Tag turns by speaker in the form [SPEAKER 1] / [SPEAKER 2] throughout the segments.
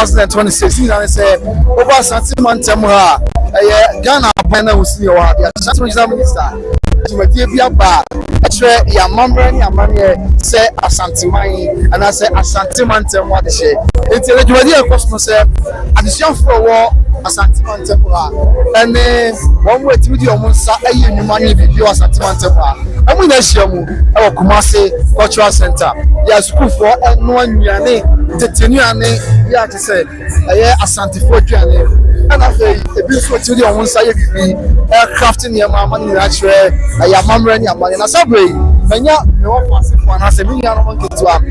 [SPEAKER 1] 2026. And say over Ashanti man temura. Ghana panel was the Ashanti minister. To a dear bar, ya mamre ni amanye say Ashanti man and I say Ashanti man temura the share. It's a dear question say addition for war Ashanti man temura. And one way to do almost say you money video Ashanti man temura. I'm in a shamu our Kumasi Cultural Center. Yes, school for no one yane the tenuane ya to say Ashanti for journey. And I say a beautiful to the almost say aircraft in your mamma natural I am mamma and money. And I say, Manya, no one has a million of monkeys to at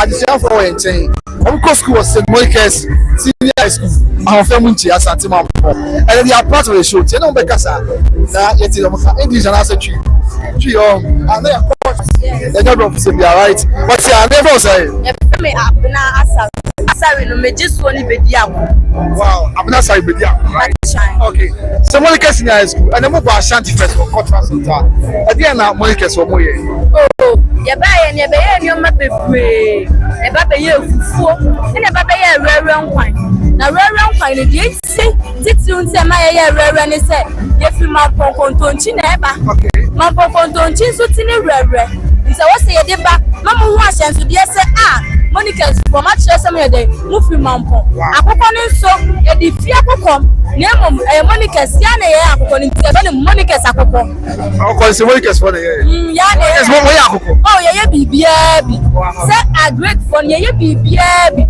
[SPEAKER 1] the shelf for a chain. Of course, school was St. Moises Senior High School. Our family as Antimam. And they are part of the show. Tell them because it is English and answer you. And they are the number of them, right? But I never say,
[SPEAKER 2] sorry, no, me just want to be
[SPEAKER 1] wow, I'm not sorry, but yeah. Okay, so Monica's in high school, and I'm about Ashantifest for Cultural Center. At the end, Monica's for Moye.
[SPEAKER 2] Oh, you buy and you buy and you're my baby. A baby, you fool, and a baby, a rare round wine. Now, rare round wine, you say, did you say my rare and say, if you my pon chineba, my pon chin so tin rare. Is I was say a deba, Mamma wash and so dear say, Monica's for much some day, move him mampo. I put on so a defeat come. Name Monica's Yana, according to Monica's Akoko.
[SPEAKER 1] I'll call the Monica's for the
[SPEAKER 2] Yana. Oh, yeah, baby. Set a great fun, yeah, baby.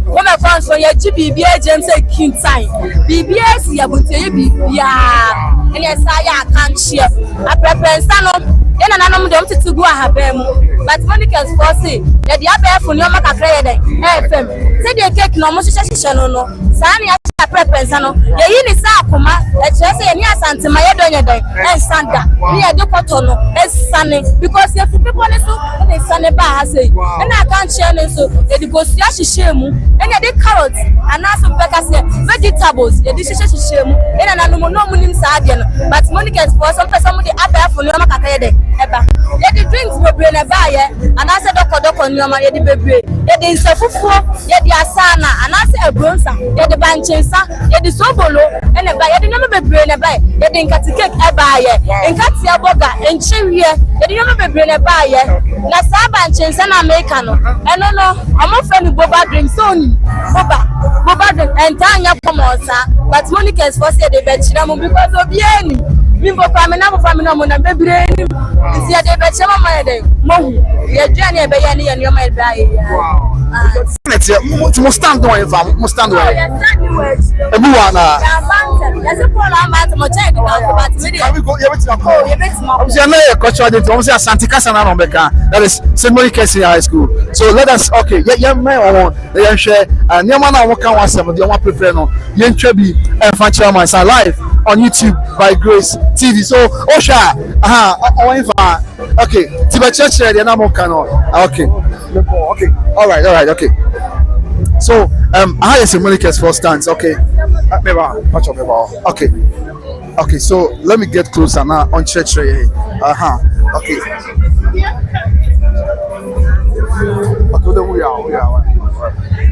[SPEAKER 2] When I found for your GBB, James a king time. BBS, yeah, but yeah, and yes, I can't share. I prepare Sanom. Then Nananom don't to go have them. But Monica's for say that the other for your Maka FM. Say they take no much session no. Sani a prepensano. The yin is Akuma, let's say any Asante my donor and Sanda. We are the Cotono, and Sunny because if people is so, and it's Sunny Bar say, and I can't share so the Gosia Shemu, and the carrots, and also Becca say vegetables, the dishes Shemu, and I know no moon Sadian, but Monica's for some somebody up there for your Maka Eba. Yet the drinks will bring a buyer, and I said, Doctor Nyama, yet the baby, yet the Insafufu, yet the Asana, and I said, Bronsa, yet the Banchesa, yet the Sobolo, and a buyer, the number brain a buyer, yet the Katikek a buyer, and Katia Boga, and Cheria, yet the number brain a buyer, Nasaba and Chensana Mekano, and no, I'm not friend with Boba drinks only, Boba, and Tanya Pomosa, but Monica's for said the Betchinamo because of Yenny. Mimbo famina famina mo na bebre ni sia de be chema ma de mo ye dwane e be ya ni yo ma ba ye wow
[SPEAKER 1] mo stand on fam mo stand on e bu wa na
[SPEAKER 2] ya se ko la ma to mo check it out but we dey
[SPEAKER 1] go ye betima ko am say na e cultural day am say Ashanti kasa na no beka that is St. Moises High School. So let us okay ye me won ye share nyama na wo kan wa sem de wo prepare no ye ntwa bi e fa chairman sa live on YouTube by Grace TV. So Osha okay Tiba Church the Nananom cano okay okay so I have some Monica's first stance okay okay so let me get closer now on church okay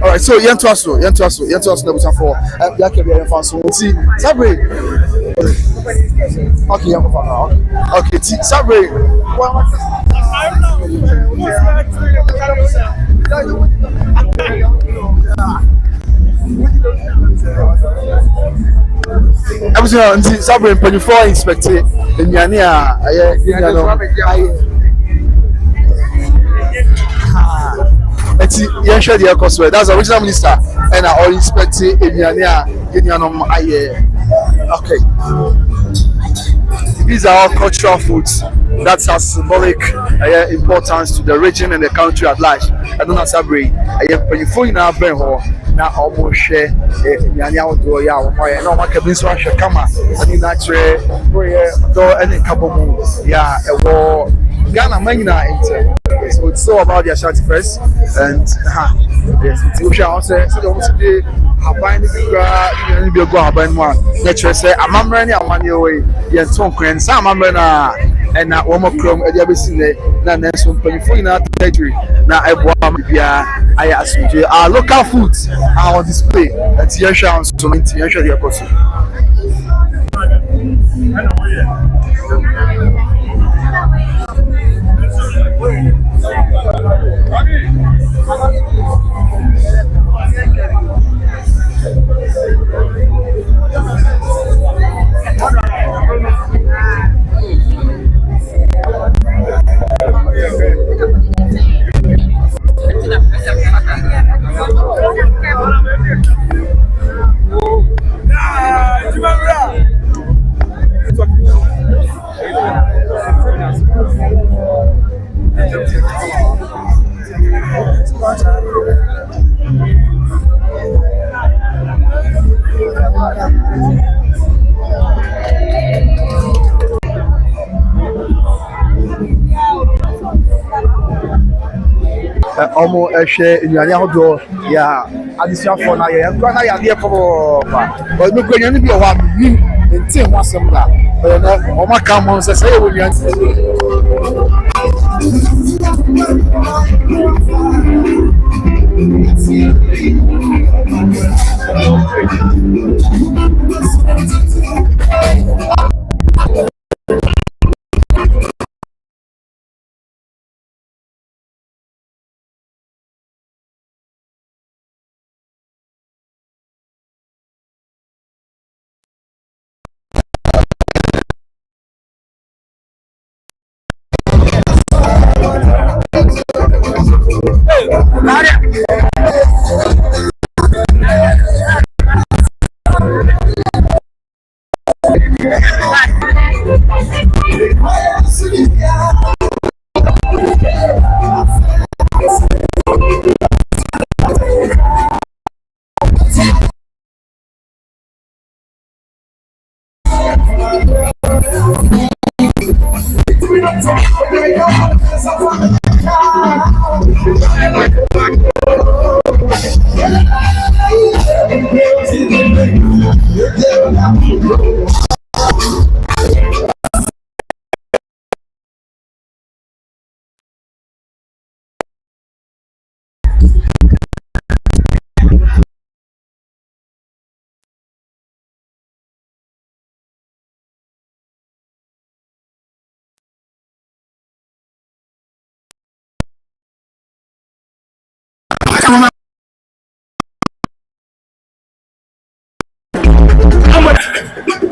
[SPEAKER 1] all right, so yen to us no busan for ya ke be fan so ti sabre okay ya ko okay ti sabre everything sabre when you for inspect enyane a share the cosway. That's the original minister, and I all inspect Nananom. Okay. These are all cultural foods that have symbolic importance to the region and the country at large. I don't know Sabri. I am when you phone in our brain hall. Now almost share Nyanya do ya no one can be so come and natural any couple yeah Ghana Magna. So it's all about the Ashantifest and yes, we shall say so today Haban the go Haban one. Let's say I'm running a money away. Yes, some Amamrana ɛna wɔn kurom ɛde abɛsi nnɛ na nanso mpanyinfoɔ nyinaa territory na ɛboa ama biribiara ayɛ asomdwe. Our local foods are on display nti yɛhwɛ nso nti yɛhwɛ deɛ ɛkɔ so. Ọmụ ehwɛ nnuane ahodoɔ yɛ adesuafoɔ na yɛ nkura na yɛ adeɛ pɔpɔɔpɔ ɔnukwu nnuane bi wɔ hɔ a menim nti ho asɛm da ɔyɛ na ɔmo aka mo sɛ sɛ yɛwɔ nnuane.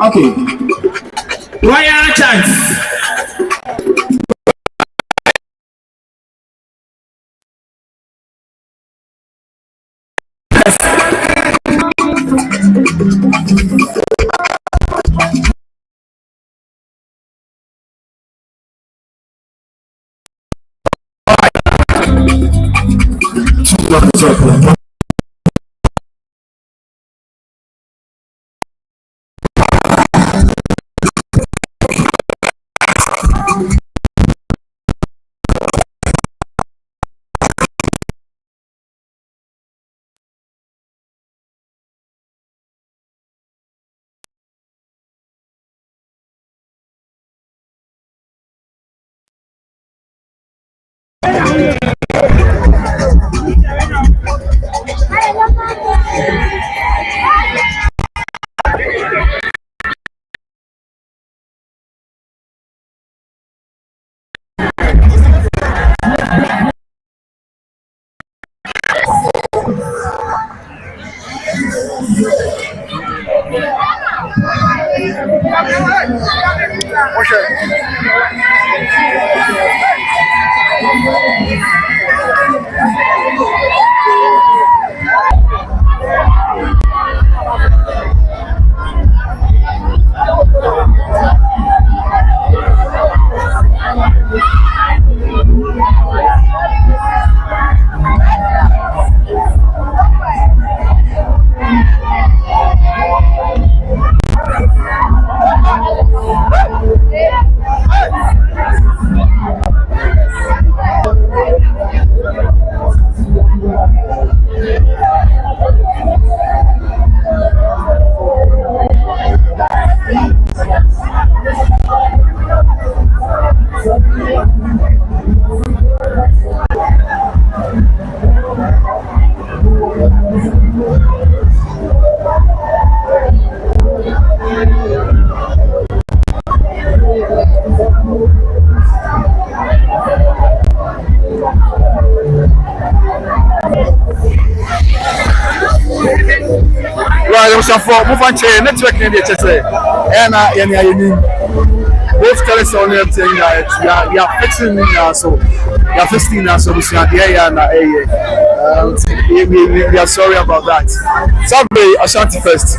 [SPEAKER 3] Okay. Royal chance.
[SPEAKER 1] for move on chain network in the chest. And both tell us on everything that we are fixing now, so we are fixing now, so we are sorry about that. Saturday, Ashantifest.